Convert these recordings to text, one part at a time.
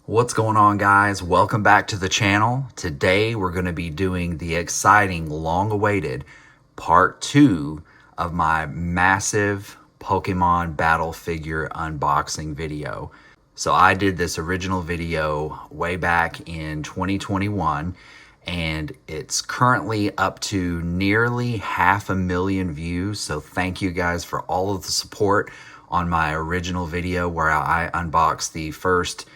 What's going on, guys? Welcome back to the channel. Today we're going to be doing the exciting, long-awaited part 2 of my massive Pokemon battle figure unboxing video. So I did this original video way back in 2021 and it's currently up to nearly 500,000 views. So thank you guys for all of the support on my original video where I unboxed the first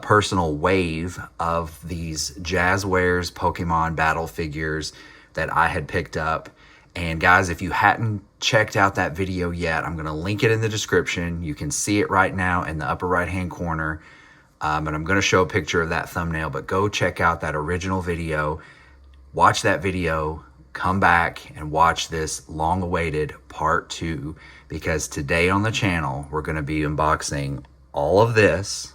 personal wave of these Jazwares Pokemon battle figures that I had picked up. And guys, if you hadn't checked out that video yet, I'm going to link it in the description. You can see it right now in the upper right hand corner. And I'm going to show a picture of that thumbnail, but go check out that original video, watch that video, come back and watch this long awaited part 2, because today on the channel, we're going to be unboxing all of this,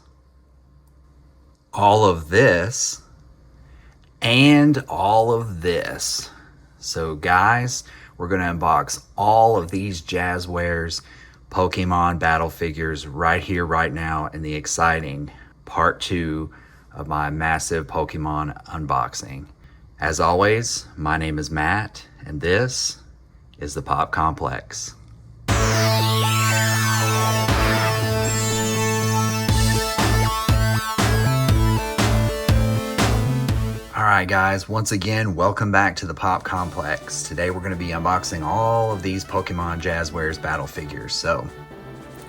and all of this. So guys, we're going to unbox all of these Jazwares Pokemon battle figures right here, right now, in the exciting part 2 of my massive Pokemon unboxing. As always, my name is Matt, and this is the Pop Complex. Alright guys, once again, welcome back to the Pop Complex. Today we're going to be unboxing all of these Pokemon Jazwares battle figures. So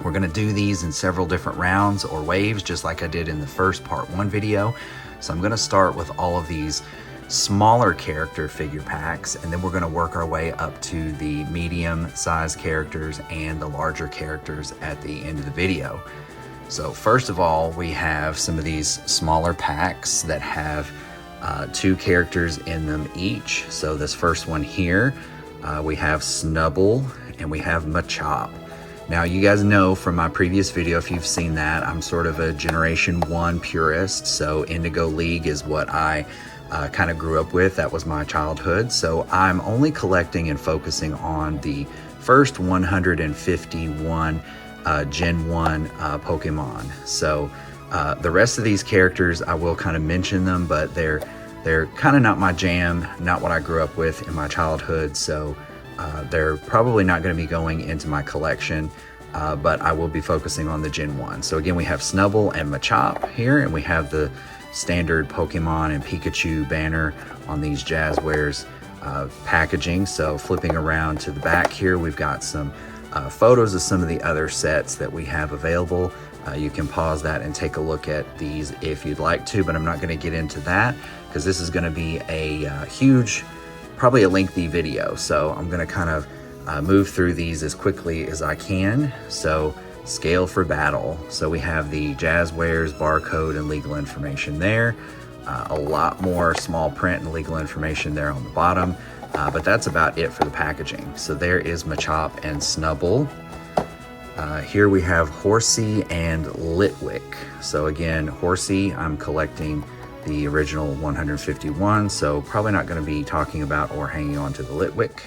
we're going to do these in several different rounds or waves, just like I did in the first part 1 video. So I'm going to start with all of these smaller character figure packs, and then we're going to work our way up to the medium sized characters and the larger characters at the end of the video. So first of all, we have some of these smaller packs that have 2 characters in them each. So this first one here, we have Snubbull and we have Machop. Now you guys know from my previous video, if you've seen that, I'm sort of a Generation 1 purist. So Indigo League is what I kind of grew up with. That was my childhood. So I'm only collecting and focusing on the first 151 Gen 1 Pokemon. So the rest of these characters, I will kind of mention them, but they're kind of not my jam, not what I grew up with in my childhood. So they're probably not going to be going into my collection, but I will be focusing on the Gen 1. So again, we have Snubbull and Machop here, and we have the standard Pokemon and Pikachu banner on these Jazwares packaging. So flipping around to the back here, we've got some photos of some of the other sets that we have available. You can pause that and take a look at these if you'd like to, but I'm not going to get into that because this is going to be a huge, probably a lengthy video. So I'm going to kind of move through these as quickly as I can. So scale for battle. So we have the Jazwares barcode and legal information there. A lot more small print and legal information there on the bottom, but that's about it for the packaging. So there is Machop and Snubbull. Here we have Horsea and Litwick. So again, Horsea, I'm collecting the original 151, so probably not going to be talking about or hanging on to the Litwick.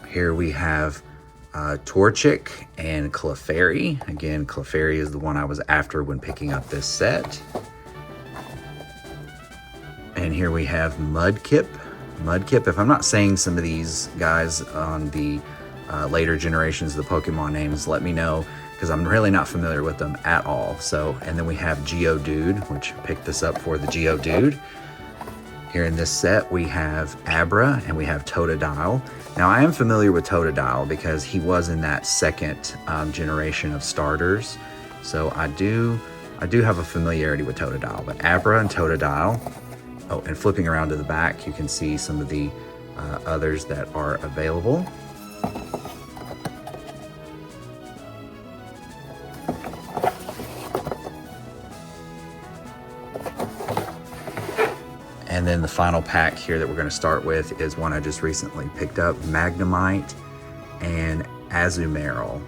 Here we have Torchic and Clefairy. Again, Clefairy is the one I was after when picking up this set. And here we have Mudkip. Mudkip, if I'm not saying some of these guys on the later generations of the Pokemon names, let me know, because I'm really not familiar with them at all. So, and then we have Geodude, which picked this up for the Geodude. Here in this set, we have Abra and we have Totodile. Now, I am familiar with Totodile because he was in that second generation of starters. So I do have a familiarity with Totodile, but Abra and Totodile. Oh, and flipping around to the back, you can see some of the others that are available. And then the final pack here that we're going to start with is one I just recently picked up, Magnemite and Azumarill.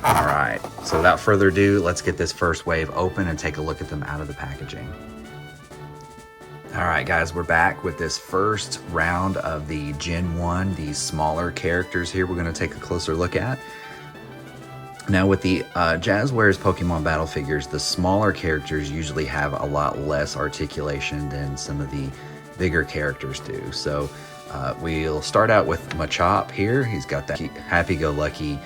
All right, so without further ado, let's get this first wave open and take a look at them out of the packaging. All right, guys, we're back with this first round of the Gen 1, these smaller characters here we're going to take a closer look at. Now with the Jazwares Pokemon battle figures, the smaller characters usually have a lot less articulation than some of the bigger characters do. So we'll start out with Machop here. He's got that happy-go-lucky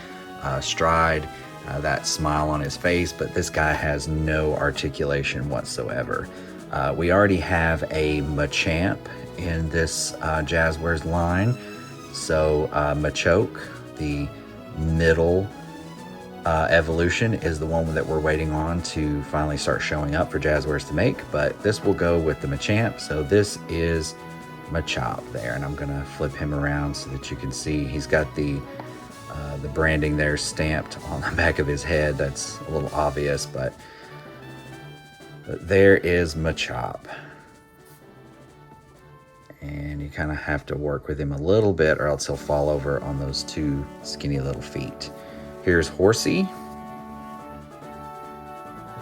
stride, that smile on his face, but this guy has no articulation whatsoever. We already have a Machamp in this Jazwares line. So Machop, the middle evolution, is the one that we're waiting on to finally start showing up for Jazwares to make, but this will go with the Machamp. So this is Machop there, and I'm gonna flip him around so that you can see he's got the branding there stamped on the back of his head. That's a little obvious, but there is Machop. And you kind of have to work with him a little bit or else he'll fall over on those two skinny little feet. Here's Horsea,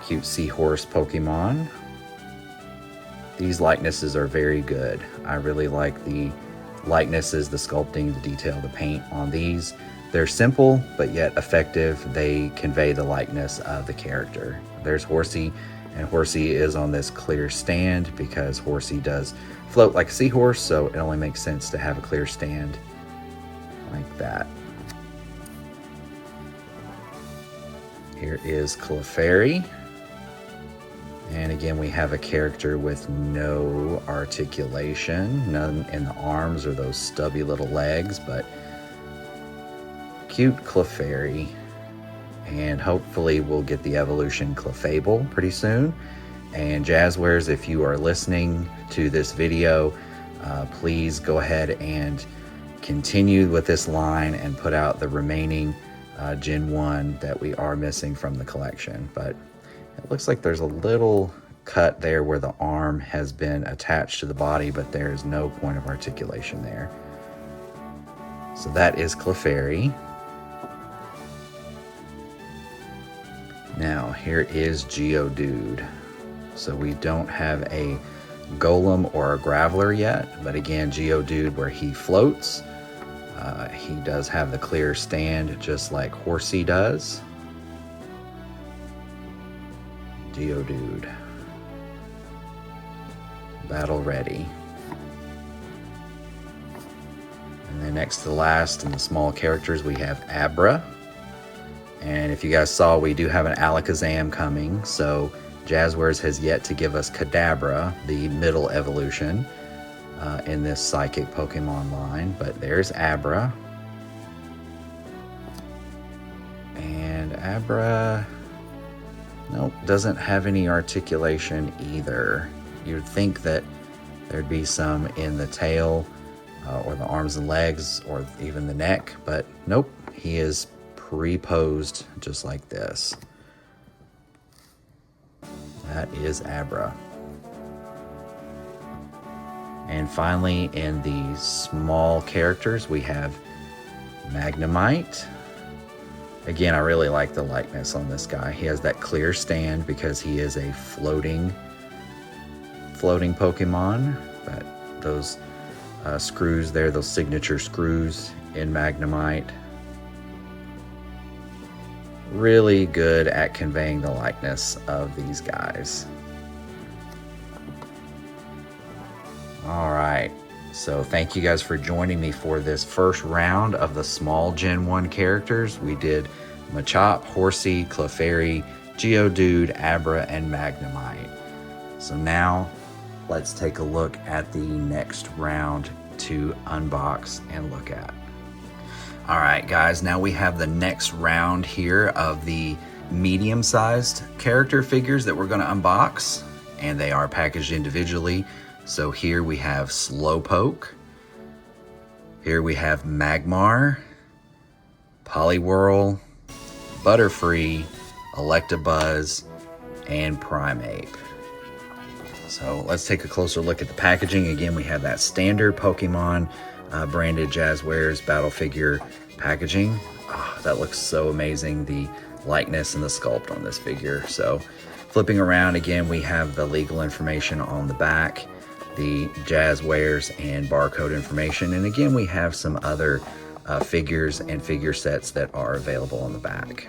cute seahorse Pokemon. These likenesses are very good. I really like the likenesses, the sculpting, the detail, the paint on these. They're simple, but yet effective. They convey the likeness of the character. There's Horsea, and Horsea is on this clear stand because Horsea does float like a seahorse, so it only makes sense to have a clear stand like that. Here is Clefairy. And again, we have a character with no articulation, none in the arms or those stubby little legs, but cute Clefairy. And hopefully we'll get the evolution Clefable pretty soon. And Jazwares, if you are listening to this video, please go ahead and continue with this line and put out the remaining Gen 1 that we are missing from the collection. But it looks like there's a little cut there where the arm has been attached to the body, but there's no point of articulation there. So that is Clefairy. Now here is Geodude. So we don't have a Golem or a Graveler yet, but again, Geodude, where he floats, he does have the clear stand just like Horsea does. Geodude. Battle ready. And then next to the last in the small characters, we have Abra. And if you guys saw, we do have an Alakazam coming, so Jazwares has yet to give us Kadabra, the middle evolution, in this Psychic Pokemon line, but there's Abra. And Abra, nope, doesn't have any articulation either. You'd think that there'd be some in the tail, or the arms and legs, or even the neck, but nope, he is pre-posed just like this. That is Abra. And finally, in the small characters, we have Magnemite. Again, I really like the likeness on this guy. He has that clear stand because he is a floating Pokemon. But those screws there, those signature screws in Magnemite, really good at conveying the likeness of these guys. All right, so thank you guys for joining me for this first round of the small Gen 1 characters. We did Machop, Horsea, Clefairy, Geodude, Abra, and Magnemite. So now let's take a look at the next round to unbox and look at. All right, guys, now we have the next round here of the medium-sized character figures that we're going to unbox, and they are packaged individually. So here we have Slowpoke. Here we have Magmar, Poliwhirl, Butterfree, Electabuzz, and Primeape. So let's take a closer look at the packaging. Again, we have that standard Pokemon branded Jazwares battle figure packaging. Oh, that looks so amazing, the likeness and the sculpt on this figure. So flipping around again, we have the legal information on the back, the Jazwares and barcode information, and again we have some other figures and figure sets that are available on the back.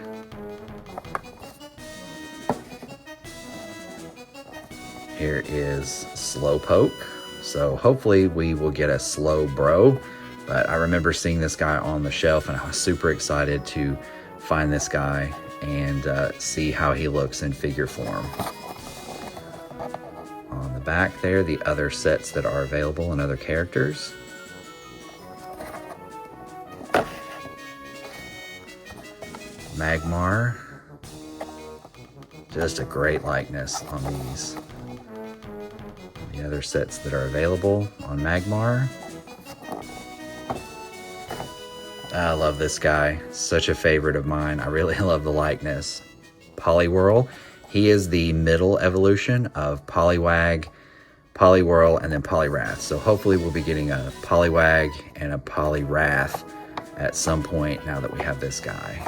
Here is Slowpoke. So hopefully we will get a Slowbro, but I remember seeing this guy on the shelf and I was super excited to find this guy and see how he looks in figure form. On the back there, the other sets that are available and other characters. Magmar. Just a great likeness on these. The other sets that are available on Magmar. I love this guy. Such a favorite of mine. I really love the likeness. Poliwhirl. He is the middle evolution of Poliwag, Poliwhirl, and then Poliwrath. So hopefully we'll be getting a Poliwag and a Poliwrath at some point now that we have this guy.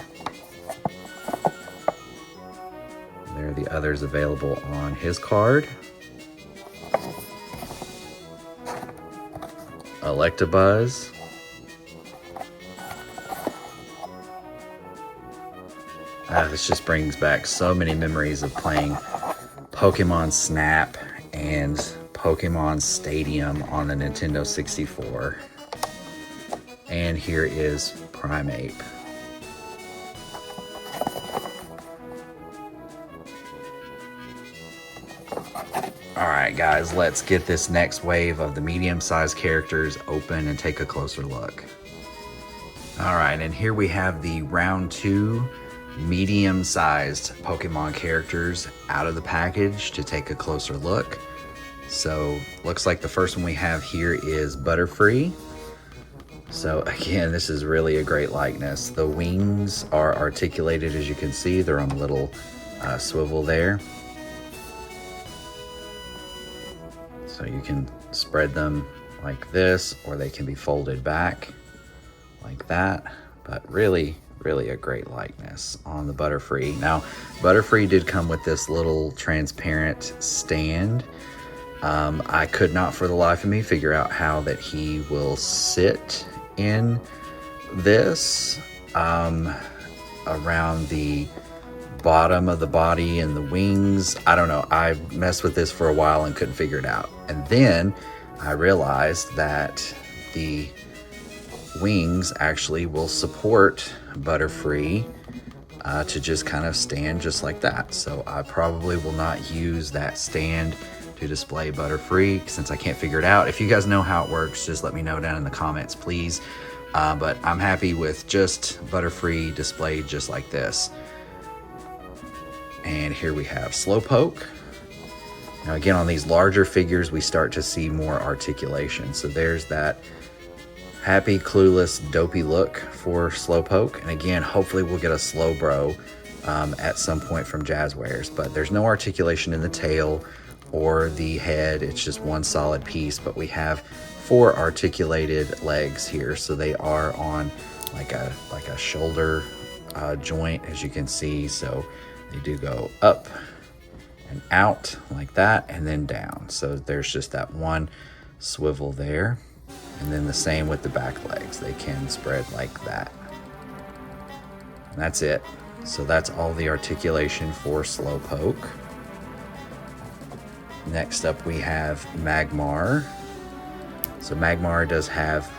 There are the others available on his card. Electabuzz. This just brings back so many memories of playing Pokemon Snap and Pokemon Stadium on the Nintendo 64. And here is Primeape. Alright guys, let's get this next wave of the medium-sized characters open and take a closer look. Alright, and here we have the round 2 medium-sized Pokemon characters out of the package to take a closer look. So, looks like the first one we have here is Butterfree. So again, this is really a great likeness. The wings are articulated, as you can see. They're on a little swivel there. So you can spread them like this, or they can be folded back like that. But really a great likeness on the Butterfree. Now, Butterfree did come with this little transparent stand. I could not for the life of me figure out how that he will sit in this around the bottom of the body and the wings. I don't know. I messed with this for a while and couldn't figure it out. And then I realized that the wings actually will support Butterfree to just kind of stand just like that. So I probably will not use that stand to display Butterfree since I can't figure it out. If you guys know how it works, just let me know down in the comments, please. But I'm happy with just Butterfree displayed just like this. And here we have Slowpoke. Now again, on these larger figures, we start to see more articulation. So there's that happy, clueless, dopey look for Slowpoke. And again, hopefully we'll get a Slowbro at some point from Jazwares. But there's no articulation in the tail or the head. It's just one solid piece. But we have 4 articulated legs here. So they are on like a shoulder joint, as you can see. So they do go up and out like that and then down. So there's just that one swivel there. And then the same with the back legs. They can spread like that. And that's it. So that's all the articulation for Slowpoke. Next up we have Magmar. So Magmar does have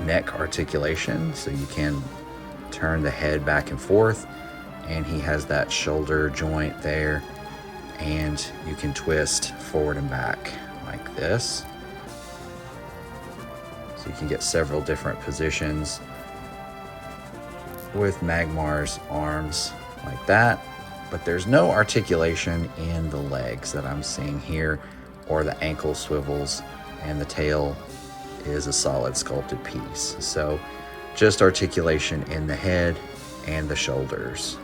neck articulation. So you can turn the head back and forth. And he has that shoulder joint there, and you can twist forward and back like this. So you can get several different positions with Magmar's arms like that, but there's no articulation in the legs that I'm seeing here, or the ankle swivels, and the tail is a solid sculpted piece. So just articulation in the head and the shoulders.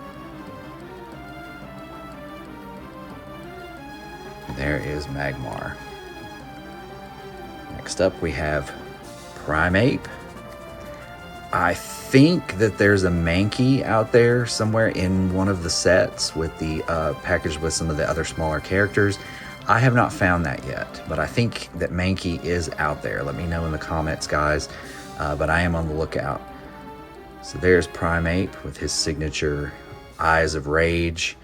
There is Magmar. Next up we have Primeape. I think that there's a Mankey out there somewhere in one of the sets with the package with some of the other smaller characters. I have not found that yet, but I think that Mankey is out there. Let me know in the comments, guys, but I am on the lookout. So there's Primeape with his signature Eyes of Rage,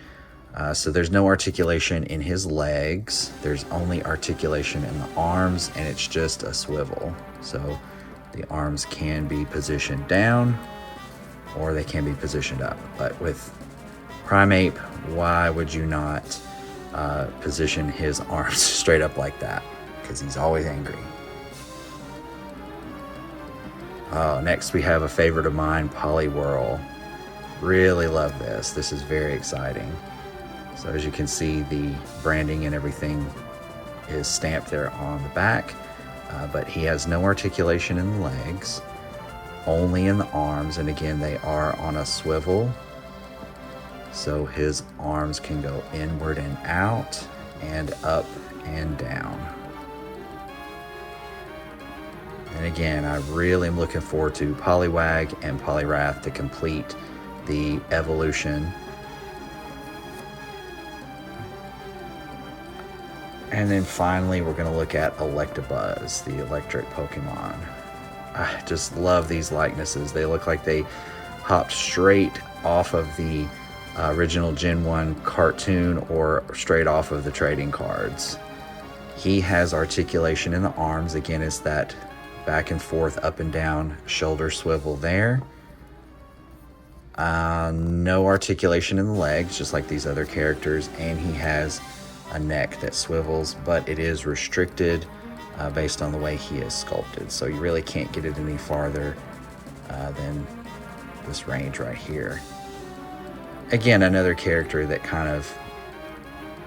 So there's no articulation in his legs. There's only articulation in the arms, and it's just a swivel. So the arms can be positioned down or they can be positioned up. But with Primeape, why would you not position his arms straight up like that? Because he's always angry. Next we have a favorite of mine, Poliwhirl. Really love this. This is very exciting. So as you can see, the branding and everything is stamped there on the back, but he has no articulation in the legs, only in the arms, and again they are on a swivel, so his arms can go inward and out and up and down. And again, I really am looking forward to Poliwag and Poliwrath to complete the evolution. And then finally, we're going to look at Electabuzz, the electric Pokemon. I just love these likenesses. They look like they hopped straight off of the original Gen 1 cartoon or straight off of the trading cards. He has articulation in the arms. Again, it's that back and forth, up and down shoulder swivel there. No articulation in the legs, just like these other characters, and he has a neck that swivels, but it is restricted based on the way he is sculpted. So you really can't get it any farther than this range right here. Again, another character that kind of,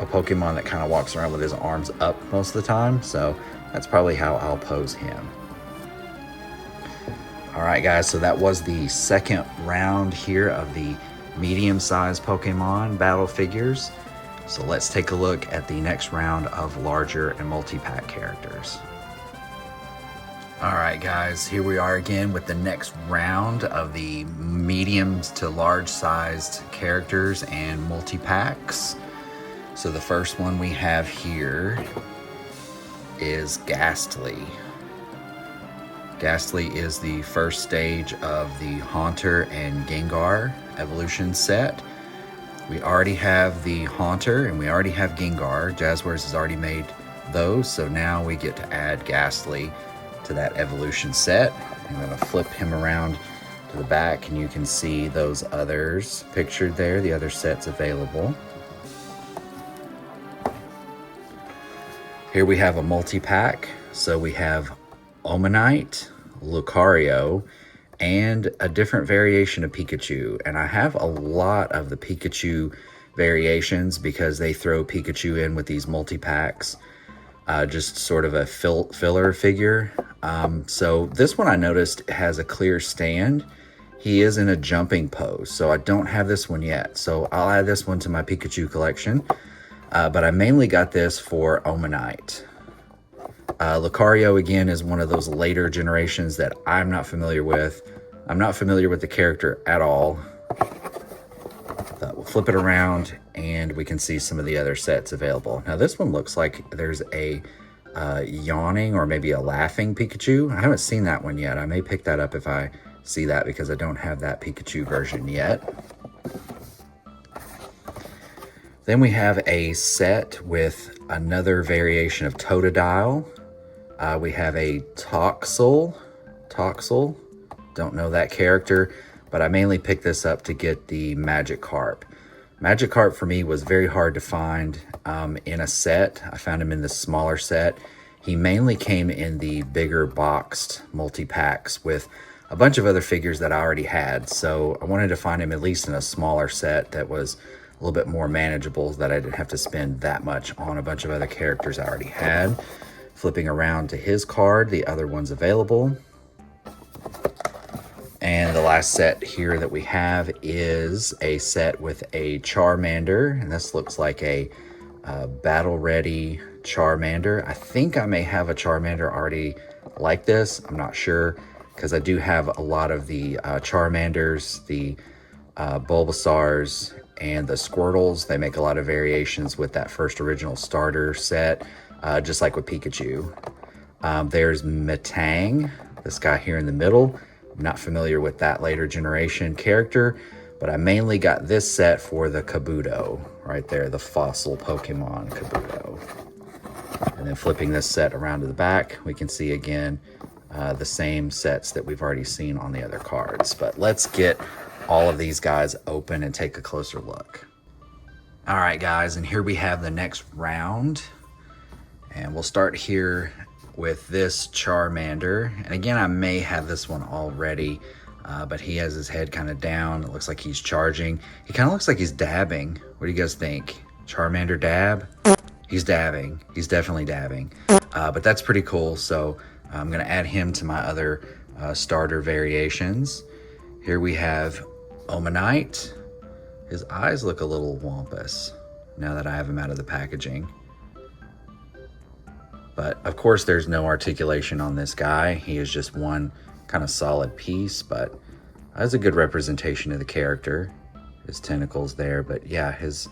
a Pokemon that kind of walks around with his arms up most of the time. So that's probably how I'll pose him. All right, guys, so that was the second round here of the medium-sized Pokemon battle figures. So let's take a look at the next round of larger and multi-pack characters. All right, guys, here we are again with the next round of the medium to large-sized characters and multi-packs. So the first one we have here is Ghastly. Ghastly is the first stage of the Haunter and Gengar evolution set. We already have the Haunter and we already have Gengar. Jazwares has already made those, so now we get to add Ghastly to that evolution set. I'm going to flip him around to the back and you can see those others pictured there, the other sets available. Here we have a multi-pack. So we have Omanyte, Lucario, and a different variation of Pikachu. And I have a lot of the Pikachu variations because they throw Pikachu in with these multi-packs. Just sort of a filler figure. So this one I noticed has a clear stand. He is in a jumping pose, so I don't have this one yet. So I'll add this one to my Pikachu collection. But I mainly got this for Omanyte. Lucario, again, is one of those later generations that I'm not familiar with. I'm not familiar with the character at all. We'll flip it around and we can see some of the other sets available. Now this one looks like there's a yawning or maybe a laughing Pikachu. I haven't seen that one yet. I may pick that up if I see that because I don't have that Pikachu version yet. Then we have a set with another variation of Totodile. We have a Toxel. Don't know that character, but I mainly picked this up to get the Magikarp. Magikarp for me was very hard to find in a set. I found him in the smaller set. He mainly came in the bigger boxed multi-packs with a bunch of other figures that I already had. So I wanted to find him at least in a smaller set that was a little bit more manageable, so that I didn't have to spend that much on a bunch of other characters I already had. Flipping around to his card, the other ones available. And the last set here that we have is a set with a Charmander, and this looks like a battle-ready Charmander. I think I may have a Charmander already like this. I'm not sure, because I do have a lot of the Charmanders, the Bulbasaurs, and the Squirtles. They make a lot of variations with that first original starter set, just like with Pikachu. There's Metang, this guy here in the middle. I'm not familiar with that later generation character, But I mainly got this set for the Kabuto, right there, the fossil Pokemon Kabuto. And then flipping this set around to the back, we can see again the same sets that we've already seen on the other cards. But let's get all of these guys open and take a closer look. All right, guys, and here we have the next round. And we'll start here with this Charmander. And again, I may have this one already, but he has his head kind of down. It looks like he's charging. He kind of looks like he's dabbing. What do you guys think? Charmander dab? He's dabbing. He's definitely dabbing. But that's pretty cool. So I'm going to add him to my other starter variations. Here we have Omanyte. His eyes look a little wampus now that I have him out of the packaging. But of course there's no articulation on this guy. He is just one kind of solid piece, but that's a good representation of the character. His tentacles there, but yeah, his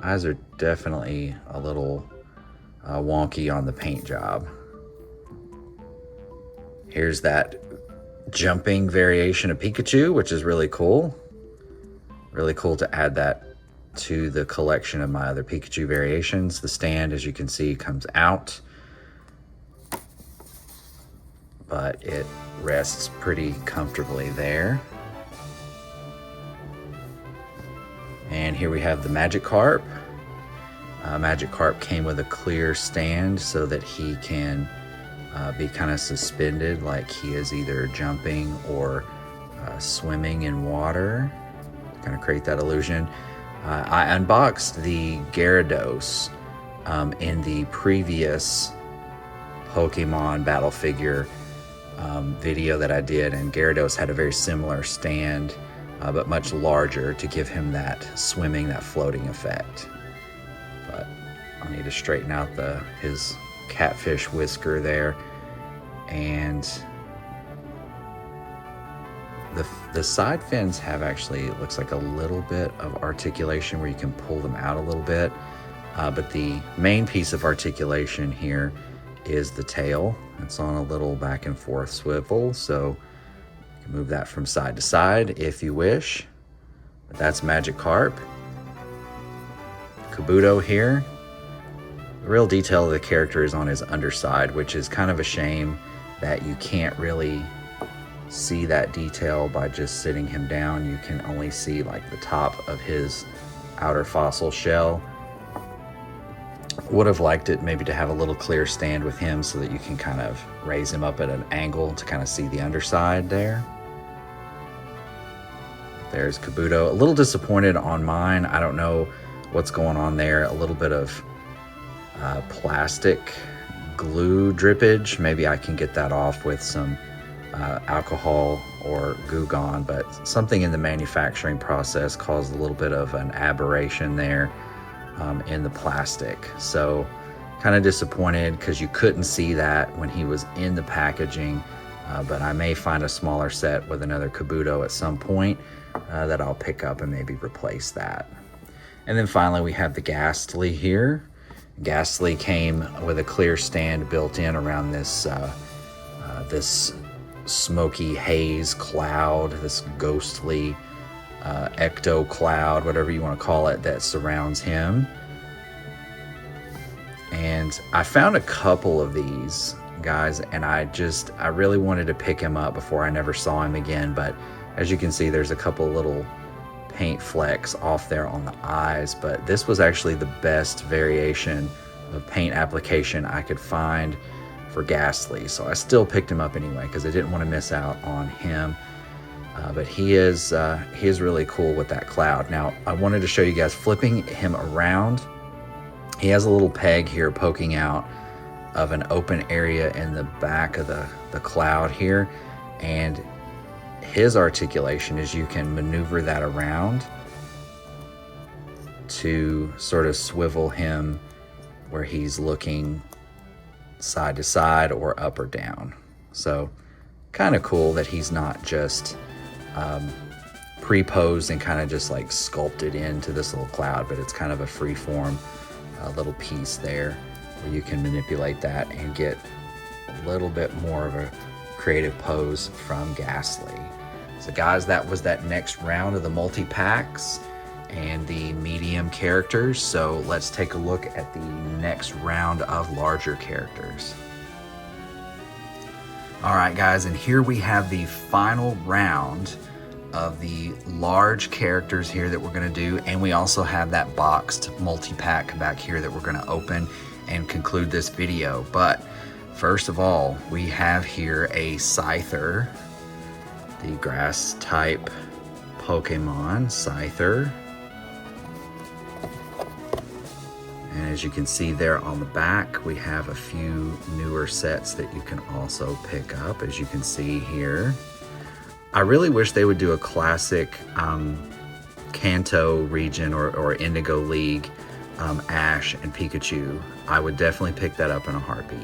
eyes are definitely a little wonky on the paint job. Here's that jumping variation of Pikachu, which is really cool. Really cool to add that to the collection of my other Pikachu variations. The stand, as you can see, comes out, but it rests pretty comfortably there. And here we have the Magikarp. Magikarp came with a clear stand so that he can be kind of suspended, like he is either jumping or swimming in water, to kind of create that illusion. I unboxed the Gyarados in the previous Pokemon battle figure video that I did, and Gyarados had a very similar stand, but much larger, to give him that swimming, that floating effect. But I'll need to straighten out his catfish whisker there. And the side fins have actually, it looks like a little bit of articulation where you can pull them out a little bit. But the main piece of articulation here is the tail. It's on a little back and forth swivel, so you can move that from side to side if you wish. But that's Magikarp. Kabuto here. The real detail of the character is on his underside, which is kind of a shame that you can't really see that detail by just sitting him down. You can only see like the top of his outer fossil shell. Would have liked it maybe to have a little clear stand with him so that you can kind of raise him up at an angle to kind of see the underside there. There's Kabuto. A little disappointed on mine. I don't know what's going on there. A little bit of plastic glue drippage. Maybe I can get that off with some alcohol or Goo Gone, but something in the manufacturing process caused a little bit of an aberration there in the plastic. So kind of disappointed because you couldn't see that when he was in the packaging, but I may find a smaller set with another Kabuto at some point that I'll pick up and maybe replace that. And then finally we have the Ghastly here. Ghastly came with a clear stand built in around this this smoky haze cloud, this ghostly ecto cloud, whatever you want to call it, that surrounds him. And I found a couple of these guys, and I really wanted to pick him up before I never saw him again, but as you can see, there's a couple little paint flecks off there on the eyes, but this was actually the best variation of paint application I could find for Ghastly, so I still picked him up anyway because I didn't want to miss out on him. But he is really cool with that cloud. Now I wanted to show you guys flipping him around. He has a little peg here poking out of an open area in the back of the cloud here, and his articulation is you can maneuver that around to sort of swivel him where he's looking side to side or up or down. So kind of cool that he's not just pre-posed and kind of just like sculpted into this little cloud, but it's kind of a free form little piece there where you can manipulate that and get a little bit more of a creative pose from Ghastly. So guys, that was that next round of the multi-packs and the medium characters. So let's take a look at the next round of larger characters. All right guys, and here we have the final round of the large characters here that we're gonna do, and we also have that boxed multi-pack back here that we're gonna open and conclude this video. But first of all, we have here a Scyther, the grass type Pokemon, Scyther. And as you can see there on the back, we have a few newer sets that you can also pick up, as you can see here. I really wish they would do a classic Kanto region or Indigo League Ash and Pikachu. I would definitely pick that up in a heartbeat.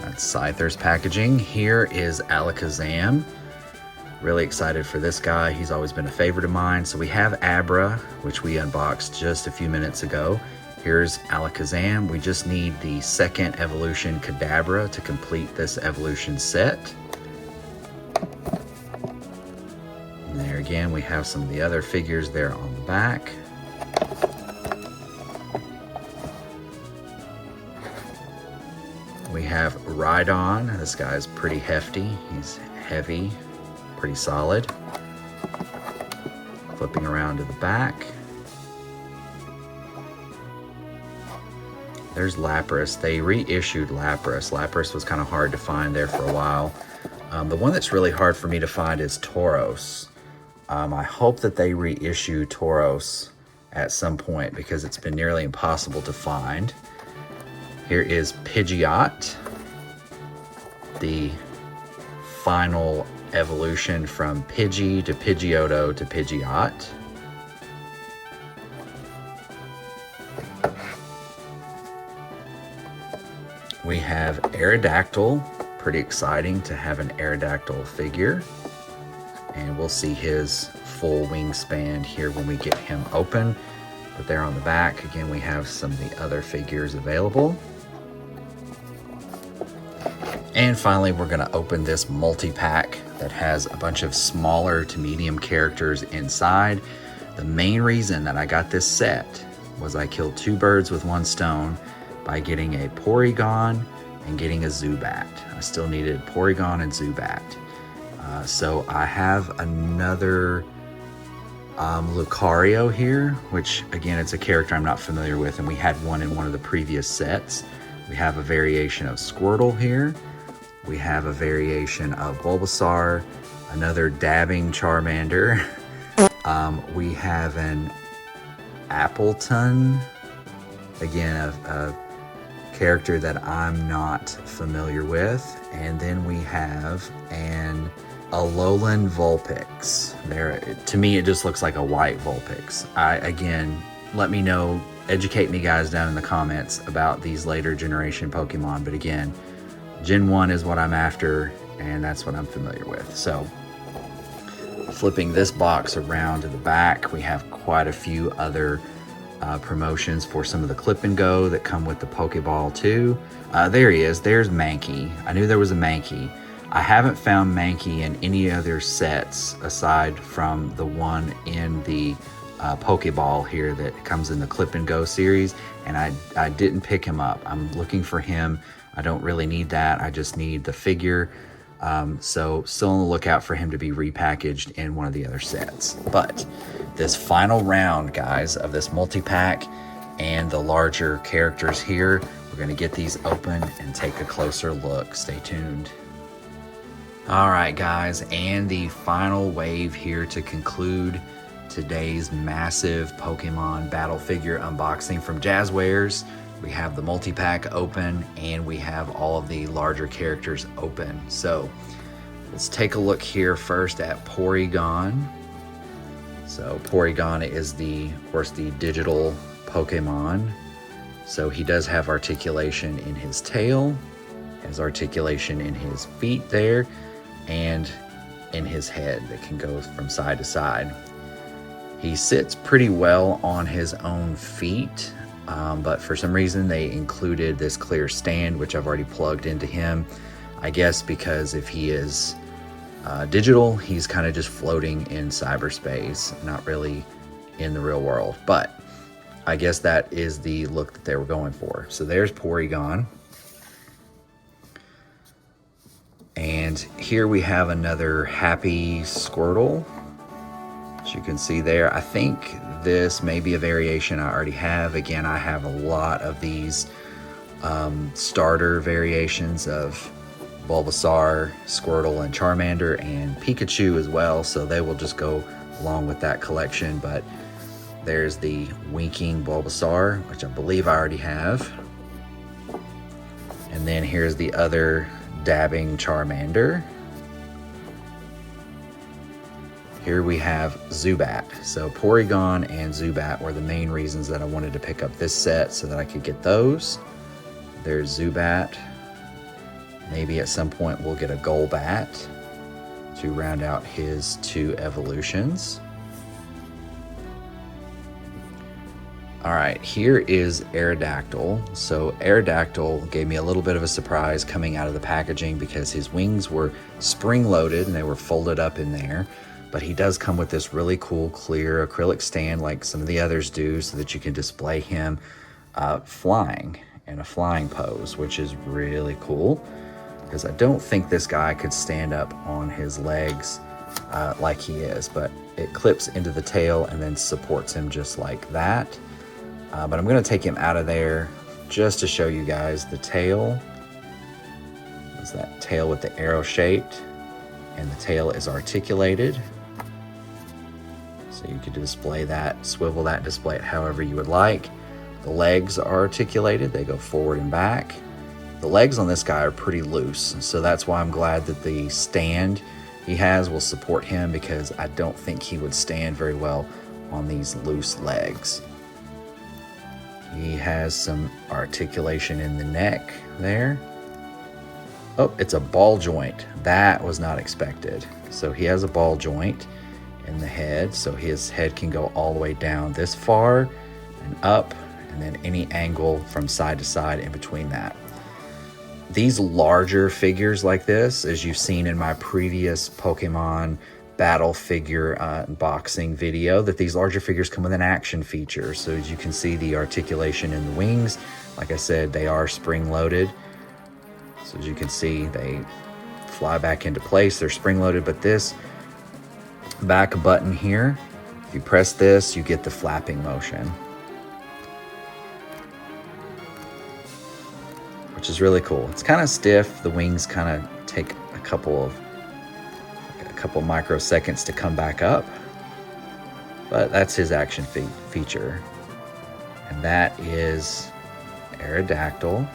That's Scyther's packaging. Here is Alakazam. Really excited for this guy. He's always been a favorite of mine. So we have Abra, which we unboxed just a few minutes ago. Here's Alakazam. We just need the second evolution Kadabra to complete this evolution set. And there again, we have some of the other figures there on the back. We have Rhydon. This guy's pretty hefty. He's heavy, pretty solid. Flipping around to the back. There's Lapras. They reissued Lapras. Lapras was kind of hard to find there for a while. The one that's really hard for me to find is Tauros. I hope that they reissue Tauros at some point because it's been nearly impossible to find. Here is Pidgeot, the final evolution from Pidgey to Pidgeotto to Pidgeot. We have Aerodactyl. Pretty exciting to have an Aerodactyl figure. And we'll see his full wingspan here when we get him open. But there on the back, again, we have some of the other figures available. And finally, we're gonna open this multi-pack that has a bunch of smaller to medium characters inside. The main reason that I got this set was I killed two birds with one stone by getting a Porygon and getting a Zubat. I still needed Porygon and Zubat. So I have another Lucario here, which again, it's a character I'm not familiar with, and we had one in one of the previous sets. We have a variation of Squirtle here. We have a variation of Bulbasaur, another dabbing Charmander. We have an Appleton, again, a character that I'm not familiar with. And then we have an Alolan Vulpix. There, to me, it just looks like a white Vulpix. Again, let me know, educate me guys down in the comments about these later generation Pokemon. But again, Gen 1 is what I'm after, and that's what I'm familiar with. So, flipping this box around to the back, we have quite a few other promotions for some of the clip and go that come with the Pokeball too. There he is. There's Mankey. I knew there was a Mankey. I haven't found Mankey in any other sets aside from the one in the Pokeball here that comes in the clip and go series, and I didn't pick him up. I'm looking for him. I don't really need that. I just need the figure. So still on the lookout for him to be repackaged in one of the other sets. But this final round, guys, of this multi-pack and the larger characters here, we're gonna get these open and take a closer look. Stay tuned. All right, guys, and the final wave here to conclude today's massive Pokemon battle figure unboxing from Jazwares. We have the multi-pack open, and we have all of the larger characters open. So let's take a look here first at Porygon. So Porygon is of course, the digital Pokemon. So he does have articulation in his tail, has articulation in his feet there, and in his head that can go from side to side. He sits pretty well on his own feet, but for some reason they included this clear stand, which I've already plugged into him. I guess because if he is digital, he's kind of just floating in cyberspace, not really in the real world. But I guess that is the look that they were going for. So there's Porygon. And here we have another happy Squirtle. As you can see there, I think this may be a variation I already have. Again, I have a lot of these starter variations of Bulbasaur, Squirtle, and Charmander, and Pikachu as well, so they will just go along with that collection. But there's the winking Bulbasaur, which I believe I already have. And then here's the other dabbing Charmander. Here we have Zubat. So Porygon and Zubat were the main reasons that I wanted to pick up this set, so that I could get those. There's Zubat. Maybe at some point we'll get a Golbat to round out his 2 evolutions. All right, here is Aerodactyl. So Aerodactyl gave me a little bit of a surprise coming out of the packaging because his wings were spring-loaded and they were folded up in there. But he does come with this really cool clear acrylic stand like some of the others do, so that you can display him flying in a flying pose, which is really cool. Because I don't think this guy could stand up on his legs like he is, but it clips into the tail and then supports him just like that. But I'm going to take him out of there just to show you guys the tail. It's that tail with the arrow shaped, and the tail is articulated. So you could display that, swivel that, display it however you would like. The legs are articulated, they go forward and back. The legs on this guy are pretty loose, so that's why I'm glad that the stand he has will support him, because I don't think he would stand very well on these loose legs. He has some articulation in the neck there. Oh, it's a ball joint. That was not expected. So he has a ball joint in the head, so his head can go all the way down this far and up, and then any angle from side to side in between that. These larger figures like this, as you've seen in my previous Pokemon battle figure unboxing video, that these larger figures come with an action feature. So as you can see, the articulation in the wings, like I said, they are spring-loaded. So as you can see, they fly back into place. They're spring-loaded, but this back button here, if you press this, you get the flapping motion, which is really cool. It's kind of stiff. The wings kind of take a couple microseconds to come back up, but that's his action feature. And that is Aerodactyl.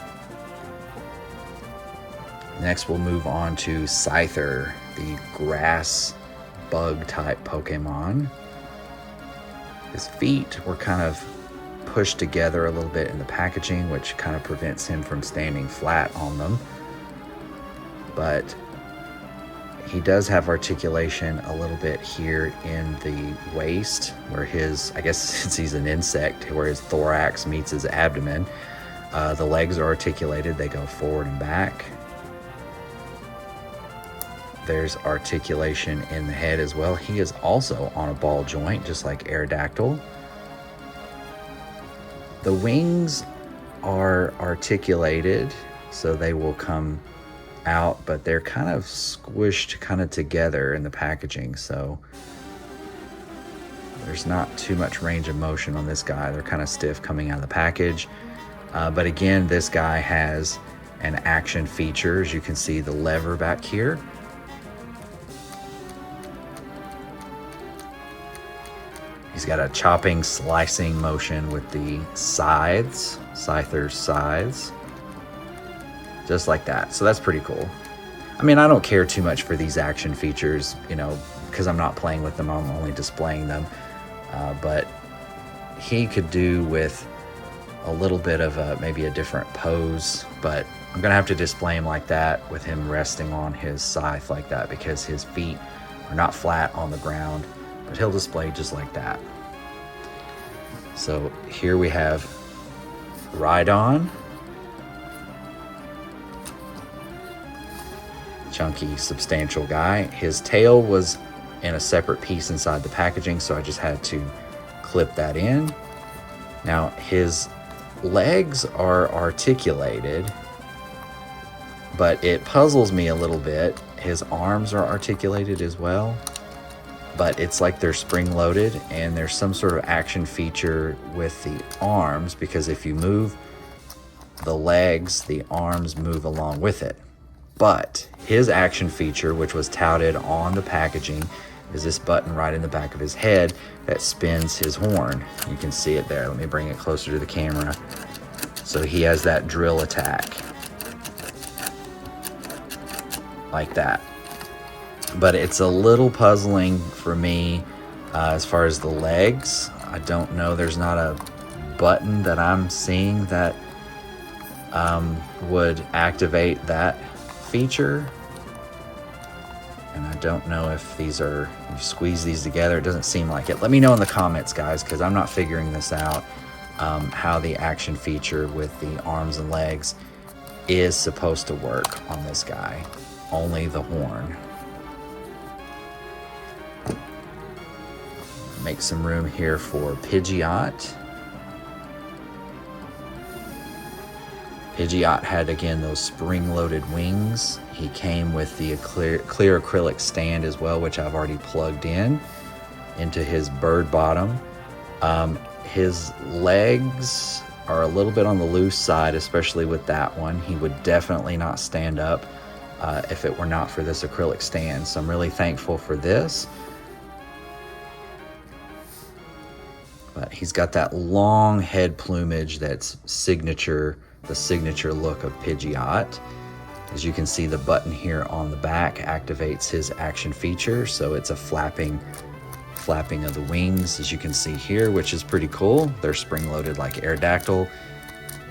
Next, we'll move on to Scyther, the grass bug type Pokemon. His feet were kind of pushed together a little bit in the packaging, which kind of prevents him from standing flat on them. But he does have articulation a little bit here in the waist, where his, I guess since he's an insect, where his thorax meets his abdomen. The legs are articulated, they go forward and back. There's articulation in the head as well. He is also on a ball joint, just like Aerodactyl. The wings are articulated, so they will come out, but they're kind of squished kind of together in the packaging, so there's not too much range of motion on this guy. They're kind of stiff coming out of the package. But again, this guy has an action feature. As you can see, the lever back here. He's got a chopping, slicing motion with the scythes, Scyther's scythes, just like that. So that's pretty cool. I mean, I don't care too much for these action features, you know, because I'm not playing with them, I'm only displaying them. But he could do with a little bit of maybe a different pose, but I'm gonna have to display him like that with him resting on his scythe like that, because his feet are not flat on the ground, but he'll display just like that. So here we have Rhydon. chunky, substantial guy. His tail was in a separate piece inside the packaging, so I just had to clip that in. Now his legs are articulated, but it puzzles me a little bit. His arms are articulated as well, but it's like they're spring-loaded, and there's some sort of action feature with the arms, because if you move the legs, the arms move along with it. But his action feature, which was touted on the packaging, is this button right in the back of his head that spins his horn. You can see it there. Let me bring it closer to the camera. So he has that drill attack. Like that. But it's a little puzzling for me as far as the legs. I don't know. There's not a button that I'm seeing that would activate that feature. And I don't know if these are, you squeeze these together, it doesn't seem like it. Let me know in the comments, guys, because I'm not figuring this out, how the action feature with the arms and legs is supposed to work on this guy. Only the horn. Make some room here for Pidgeot. Pidgeot had, again, those spring-loaded wings. He came with the clear acrylic stand as well, which I've already plugged in into his bird bottom. His legs are a little bit on the loose side, especially with that one. He would definitely not stand up if it were not for this acrylic stand. So I'm really thankful for this. But he's got that long head plumage that's the signature look of Pidgeot. As you can see, the button here on the back activates his action feature, so it's a flapping of the wings, as you can see here, which is pretty cool. They're spring-loaded like Aerodactyl.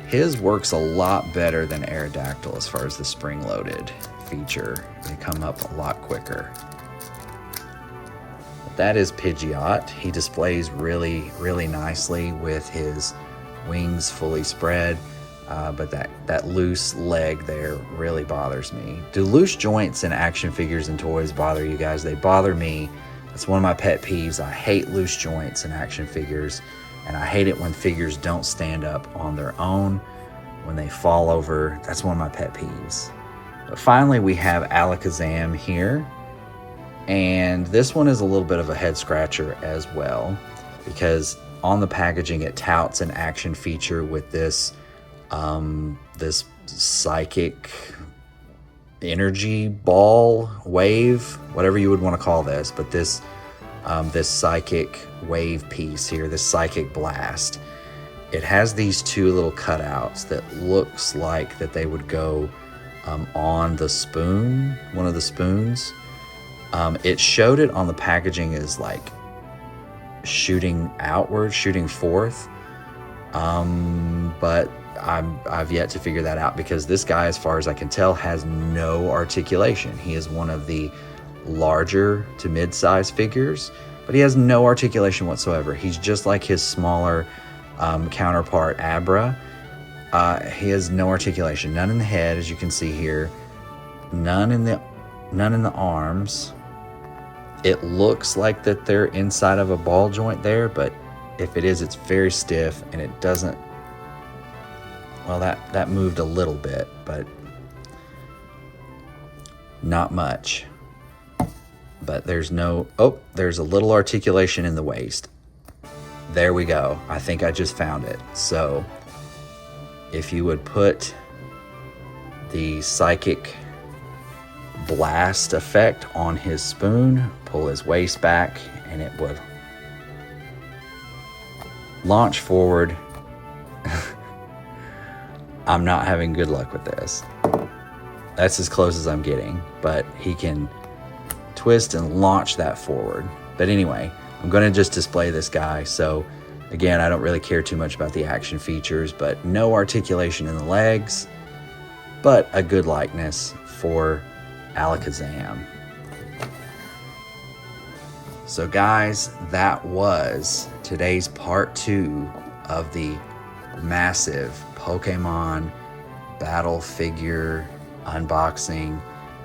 His works a lot better than Aerodactyl as far as the spring-loaded feature. They come up a lot quicker. But that is Pidgeot. He displays really, really nicely with his wings fully spread. But that loose leg there really bothers me. Do loose joints in action figures and toys bother you guys? They bother me. It's one of my pet peeves. I hate loose joints in action figures, and I hate it when figures don't stand up on their own, when they fall over. That's one of my pet peeves. But finally, we have Alakazam here, and this one is a little bit of a head scratcher as well, because on the packaging it touts an action feature with this this psychic energy ball wave, whatever you would want to call this, but this this psychic wave piece here, this psychic blast, it has these two little cutouts that looks like that they would go on the spoon, one of the spoons. It showed it on the packaging as like shooting outward, shooting forth, but I've yet to figure that out, because this guy, as far as I can tell, has no articulation. He is one of the larger to mid-size figures, but he has no articulation whatsoever. He's just like his smaller counterpart, Abra. He has no articulation, none in the head, as you can see here, none in the arms. It looks like that they're inside of a ball joint there, but if it is, it's very stiff, and it doesn't. Well, that moved a little bit, but not much. But there's no, oh, there's a little articulation in the waist. There we go. I think I just found it. So if you would put the psychic blast effect on his spoon, pull his waist back, and it would launch forward. I'm not having good luck with this. That's as close as I'm getting, but he can twist and launch that forward. But anyway, I'm going to just display this guy. So again, I don't really care too much about the action features, but no articulation in the legs, but a good likeness for Alakazam. So guys, that was today's part 2 of the massive Pokemon battle figure unboxing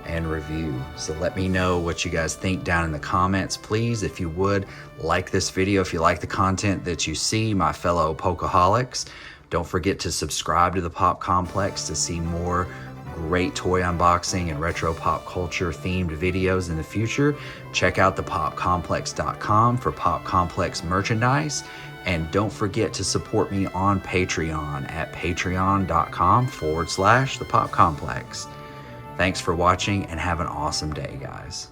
and review. So let me know what you guys think down in the comments. Please, if you would, like this video. If you like the content that you see, my fellow Pokeaholics, don't forget to subscribe to the Pop Complex to see more great toy unboxing and retro pop culture themed videos in the future. Check out the PopComplex.com for Pop Complex merchandise. And don't forget to support me on Patreon at patreon.com/the Pop Complex. Thanks for watching and have an awesome day, guys.